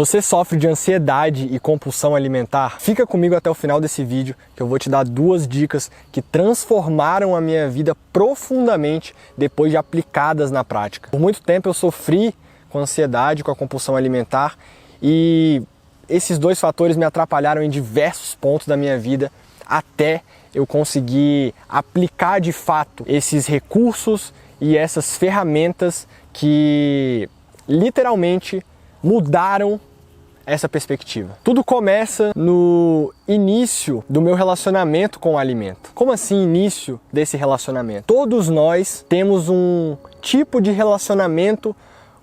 Você sofre de ansiedade e compulsão alimentar? Fica comigo até o final desse vídeo que eu vou te dar 2 dicas que transformaram a minha vida profundamente depois de aplicadas na prática. Por muito tempo eu sofri com ansiedade, com a compulsão alimentar e esses 2 fatores me atrapalharam em diversos pontos da minha vida até eu conseguir aplicar de fato esses recursos e essas ferramentas que literalmente mudaram essa perspectiva. Tudo começa no início do meu relacionamento com o alimento. Como assim início desse relacionamento? Todos nós temos um tipo de relacionamento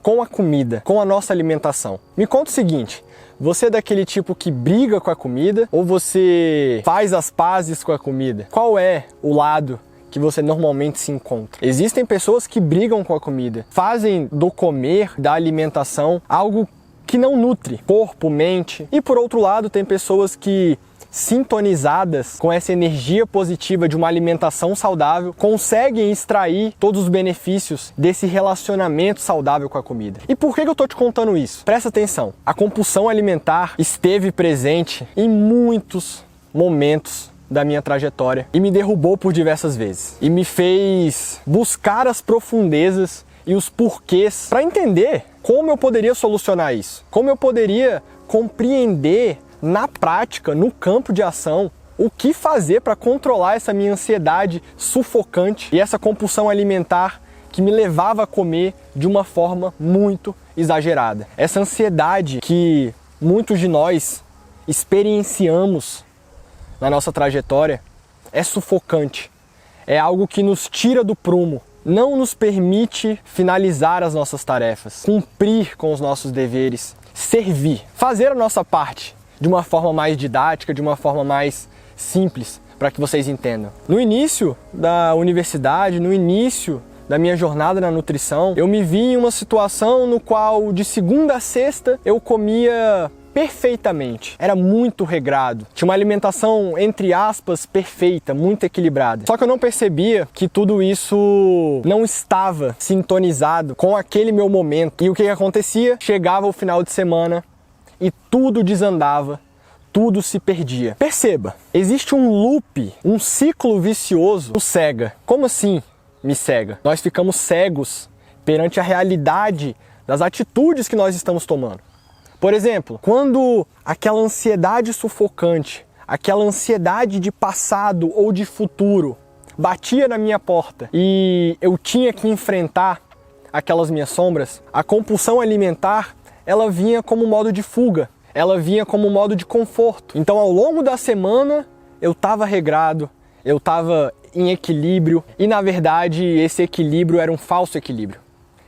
com a comida, com a nossa alimentação. Me conta o seguinte, você é daquele tipo que briga com a comida ou você faz as pazes com a comida? Qual é o lado que você normalmente se encontra? Existem pessoas que brigam com a comida, fazem do comer, da alimentação, algo que não nutre corpo, mente. E por outro lado, tem pessoas que, sintonizadas com essa energia positiva de uma alimentação saudável, conseguem extrair todos os benefícios desse relacionamento saudável com a comida. E por que eu tô te contando isso? Presta atenção, a compulsão alimentar esteve presente em muitos momentos da minha trajetória e me derrubou por diversas vezes e me fez buscar as profundezas e os porquês para entender como eu poderia solucionar isso, como eu poderia compreender na prática, no campo de ação, o que fazer para controlar essa minha ansiedade sufocante e essa compulsão alimentar que me levava a comer de uma forma muito exagerada. Essa ansiedade que muitos de nós experienciamos na nossa trajetória é sufocante, é algo que nos tira do prumo, não nos permite finalizar as nossas tarefas, cumprir com os nossos deveres, servir, fazer a nossa parte de uma forma mais didática, de uma forma mais simples, para que vocês entendam. No início da universidade, no início da minha jornada na nutrição, eu me vi em uma situação no qual de segunda a sexta eu comia perfeitamente. Era muito regrado. Tinha uma alimentação, entre aspas, perfeita, muito equilibrada. Só que eu não percebia que tudo isso não estava sintonizado com aquele meu momento. E o que acontecia? Chegava o final de semana e tudo desandava, tudo se perdia. Perceba, existe um loop, um ciclo vicioso que cega. Como assim me cega? Nós ficamos cegos perante a realidade das atitudes que nós estamos tomando. Por exemplo, quando aquela ansiedade sufocante, aquela ansiedade de passado ou de futuro batia na minha porta e eu tinha que enfrentar aquelas minhas sombras, a compulsão alimentar, ela vinha como modo de fuga, ela vinha como modo de conforto. Então, ao longo da semana, eu estava regrado, eu estava em equilíbrio e, na verdade, esse equilíbrio era um falso equilíbrio.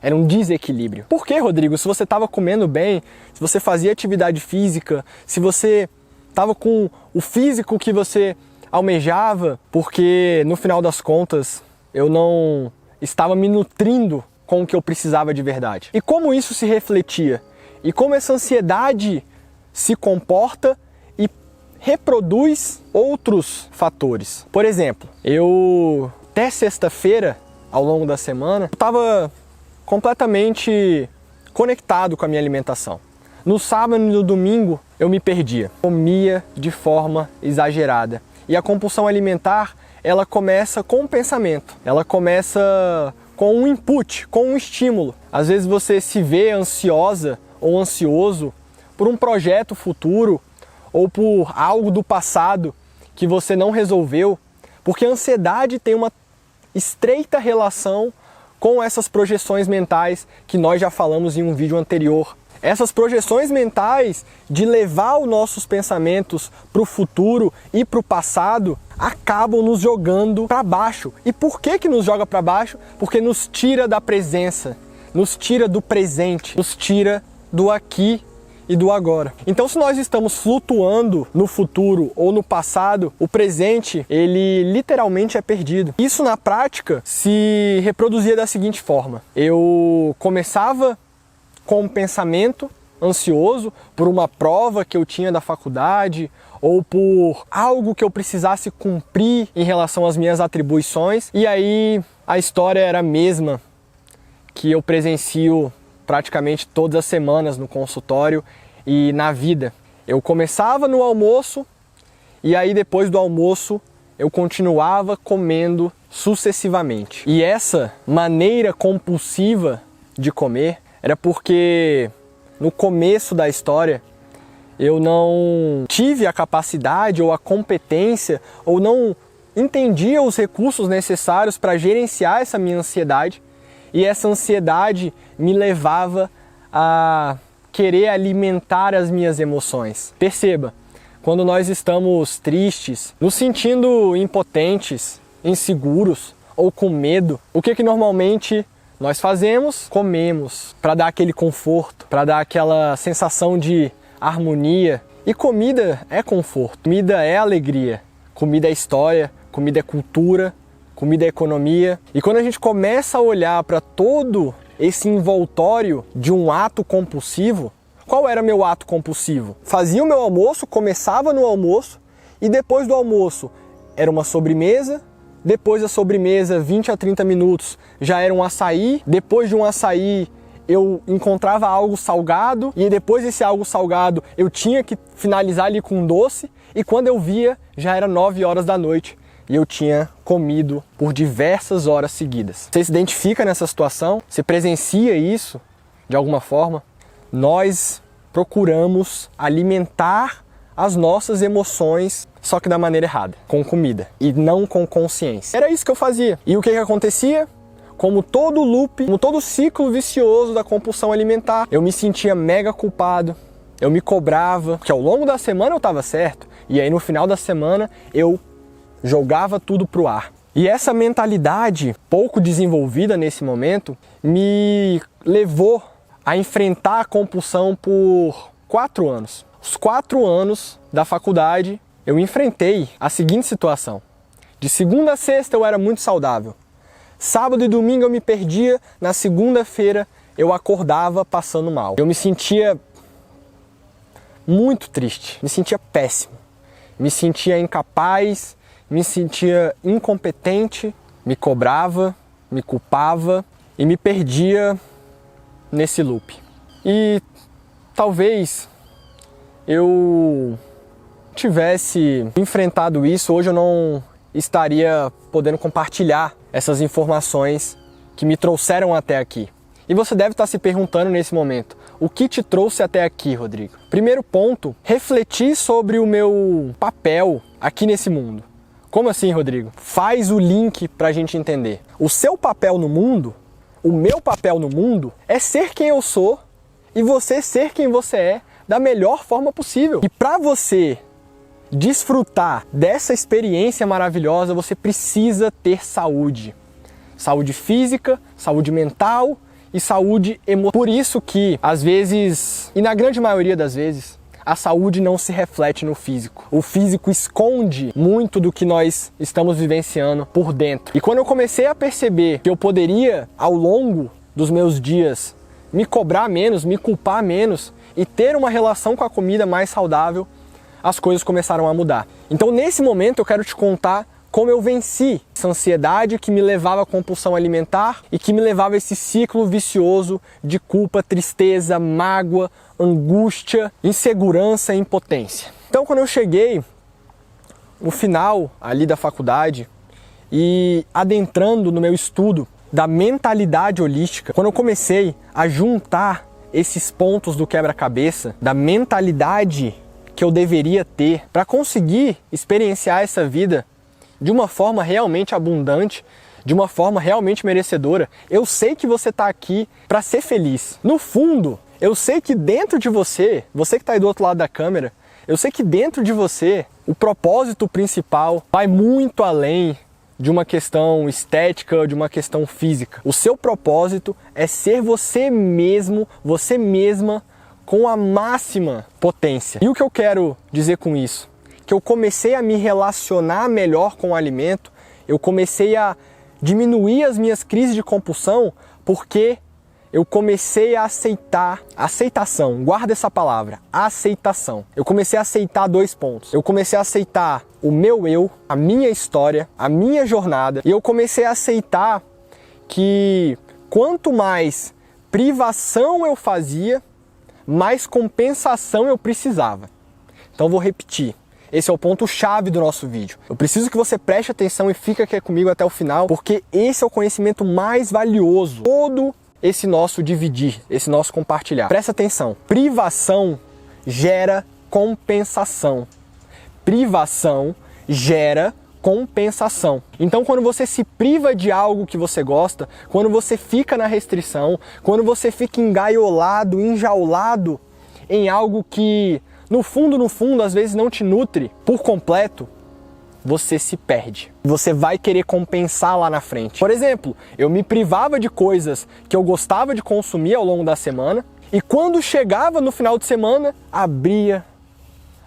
Era um desequilíbrio. Por que, Rodrigo? Se você estava comendo bem, se você fazia atividade física, se você estava com o físico que você almejava, porque no final das contas eu não estava me nutrindo com o que eu precisava de verdade. E como isso se refletia? E como essa ansiedade se comporta e reproduz outros fatores. Por exemplo, eu até sexta-feira, ao longo da semana, eu estava completamente conectado com a minha alimentação. No sábado e no domingo eu me perdia, comia de forma exagerada. E a compulsão alimentar, ela começa com um pensamento, ela começa com um input, com um estímulo. Às vezes você se vê ansiosa ou ansioso por um projeto futuro ou por algo do passado que você não resolveu, porque a ansiedade tem uma estreita relação com essas projeções mentais que nós já falamos em um vídeo anterior. Essas projeções mentais de levar os nossos pensamentos para o futuro e para o passado acabam nos jogando para baixo. E por que nos joga para baixo? Porque nos tira da presença, nos tira do presente, nos tira do aqui e do agora. Então, se nós estamos flutuando no futuro ou no passado, o presente, ele literalmente é perdido. Isso na prática se reproduzia da seguinte forma: eu começava com um pensamento ansioso por uma prova que eu tinha da faculdade ou por algo que eu precisasse cumprir em relação às minhas atribuições, e aí a história era a mesma que eu presencio praticamente todas as semanas no consultório. e na vida. Eu começava no almoço e aí depois do almoço eu continuava comendo sucessivamente. E essa maneira compulsiva de comer era porque no começo da história eu não tive a capacidade ou a competência ou não entendia os recursos necessários para gerenciar essa minha ansiedade, e essa ansiedade me levava a querer alimentar as minhas emoções. Perceba, quando nós estamos tristes, nos sentindo impotentes, inseguros ou com medo, o que normalmente nós fazemos? Comemos, para dar aquele conforto, para dar aquela sensação de harmonia. E comida é conforto, comida é alegria, comida é história, comida é cultura, comida é economia. E quando a gente começa a olhar para todo esse envoltório de um ato compulsivo, qual era meu ato compulsivo? Fazia o meu almoço, começava no almoço e depois do almoço era uma sobremesa, depois da sobremesa 20 a 30 minutos já era um açaí, depois de um açaí eu encontrava algo salgado e depois desse algo salgado eu tinha que finalizar ali com um doce, e quando eu via já era 9 horas da noite e eu tinha comido por diversas horas seguidas. Você se identifica nessa situação? Você presencia isso de alguma forma? Nós procuramos alimentar as nossas emoções, só que da maneira errada, com comida e não com consciência. Era isso que eu fazia. E o que acontecia? Como todo loop, como todo ciclo vicioso da compulsão alimentar, eu me sentia mega culpado, eu me cobrava, porque ao longo da semana eu estava certo, e aí no final da semana eu jogava tudo pro ar. E essa mentalidade pouco desenvolvida nesse momento me levou a enfrentar a compulsão por 4 anos. Os 4 anos da faculdade eu enfrentei a seguinte situação. De segunda a sexta eu era muito saudável. Sábado e domingo eu me perdia, na segunda-feira eu acordava passando mal. Eu me sentia muito triste, me sentia péssimo, me sentia incapaz, me sentia incompetente, me cobrava, me culpava e me perdia nesse loop. E talvez eu tivesse enfrentado isso, hoje eu não estaria podendo compartilhar essas informações que me trouxeram até aqui. E você deve estar se perguntando nesse momento, o que te trouxe até aqui, Rodrigo? Primeiro ponto, refletir sobre o meu papel aqui nesse mundo. Como assim, Rodrigo? Faz o link para a gente entender. O seu papel no mundo, o meu papel no mundo, é ser quem eu sou e você ser quem você é da melhor forma possível. E para você desfrutar dessa experiência maravilhosa, você precisa ter saúde. Saúde física, saúde mental e saúde emocional. Por isso que, às vezes, e na grande maioria das vezes, a saúde não se reflete no físico. O físico esconde muito do que nós estamos vivenciando por dentro. E quando eu comecei a perceber que eu poderia, ao longo dos meus dias, me cobrar menos, me culpar menos e ter uma relação com a comida mais saudável, as coisas começaram a mudar. Então, nesse momento, eu quero te contar como eu venci essa ansiedade que me levava à compulsão alimentar e que me levava a esse ciclo vicioso de culpa, tristeza, mágoa, angústia, insegurança e impotência. Então, quando eu cheguei no final ali da faculdade e adentrando no meu estudo da mentalidade holística, quando eu comecei a juntar esses pontos do quebra-cabeça, da mentalidade que eu deveria ter para conseguir experienciar essa vida de uma forma realmente abundante, de uma forma realmente merecedora. Eu sei que você está aqui para ser feliz. No fundo, eu sei que dentro de você, você que está aí do outro lado da câmera, eu sei que dentro de você, o propósito principal vai muito além de uma questão estética, de uma questão física. O seu propósito é ser você mesmo, você mesma, com a máxima potência. E o que eu quero dizer com isso? Que eu comecei a me relacionar melhor com o alimento, eu comecei a diminuir as minhas crises de compulsão, porque eu comecei a aceitar, aceitação, guarda essa palavra, aceitação. Eu comecei a aceitar 2 pontos. Eu comecei a aceitar o meu eu, a minha história, a minha jornada, e eu comecei a aceitar que quanto mais privação eu fazia, mais compensação eu precisava. Então vou repetir. Esse é o ponto-chave do nosso vídeo. Eu preciso que você preste atenção e fique aqui comigo até o final, porque esse é o conhecimento mais valioso. Todo esse nosso dividir, esse nosso compartilhar. Presta atenção. Privação gera compensação. Privação gera compensação. Então, quando você se priva de algo que você gosta, quando você fica na restrição, quando você fica engaiolado, enjaulado em algo que no fundo, às vezes não te nutre por completo, você se perde. Você vai querer compensar lá na frente. Por exemplo, eu me privava de coisas que eu gostava de consumir ao longo da semana e quando chegava no final de semana, abria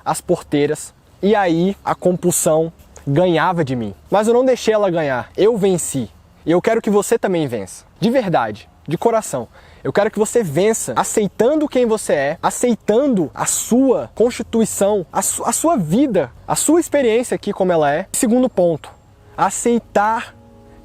as porteiras e aí a compulsão ganhava de mim. Mas eu não deixei ela ganhar, eu venci. E eu quero que você também vença. De verdade, de coração. Eu quero que você vença aceitando quem você é, aceitando a sua constituição, a sua vida, a sua experiência aqui como ela é. Segundo ponto, aceitar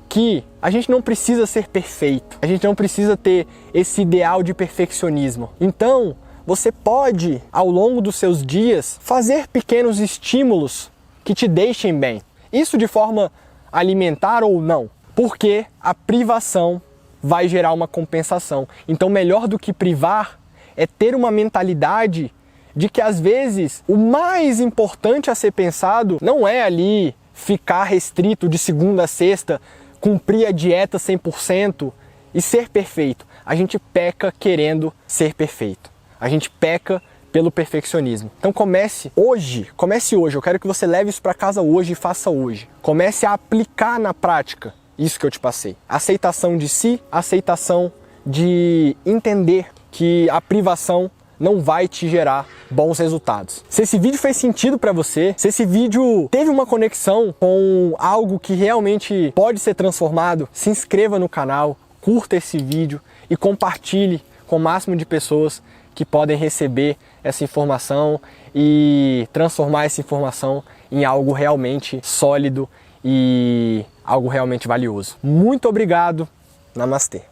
que a gente não precisa ser perfeito, a gente não precisa ter esse ideal de perfeccionismo. Então, você pode, ao longo dos seus dias, fazer pequenos estímulos que te deixem bem. Isso de forma alimentar ou não, porque a privação vai gerar uma compensação. Então, melhor do que privar é ter uma mentalidade de que às vezes o mais importante a ser pensado não é ali ficar restrito de segunda a sexta, cumprir a dieta 100% e ser perfeito. A gente peca querendo ser perfeito. A gente peca pelo perfeccionismo. Então comece hoje. Eu quero que você leve isso para casa hoje e faça hoje. Comece a aplicar na prática isso que eu te passei. Aceitação de si, aceitação de entender que a privação não vai te gerar bons resultados. Se esse vídeo fez sentido para você, se esse vídeo teve uma conexão com algo que realmente pode ser transformado, se inscreva no canal, curta esse vídeo e compartilhe com o máximo de pessoas que podem receber essa informação e transformar essa informação em algo realmente sólido e algo realmente valioso. Muito obrigado. Namastê.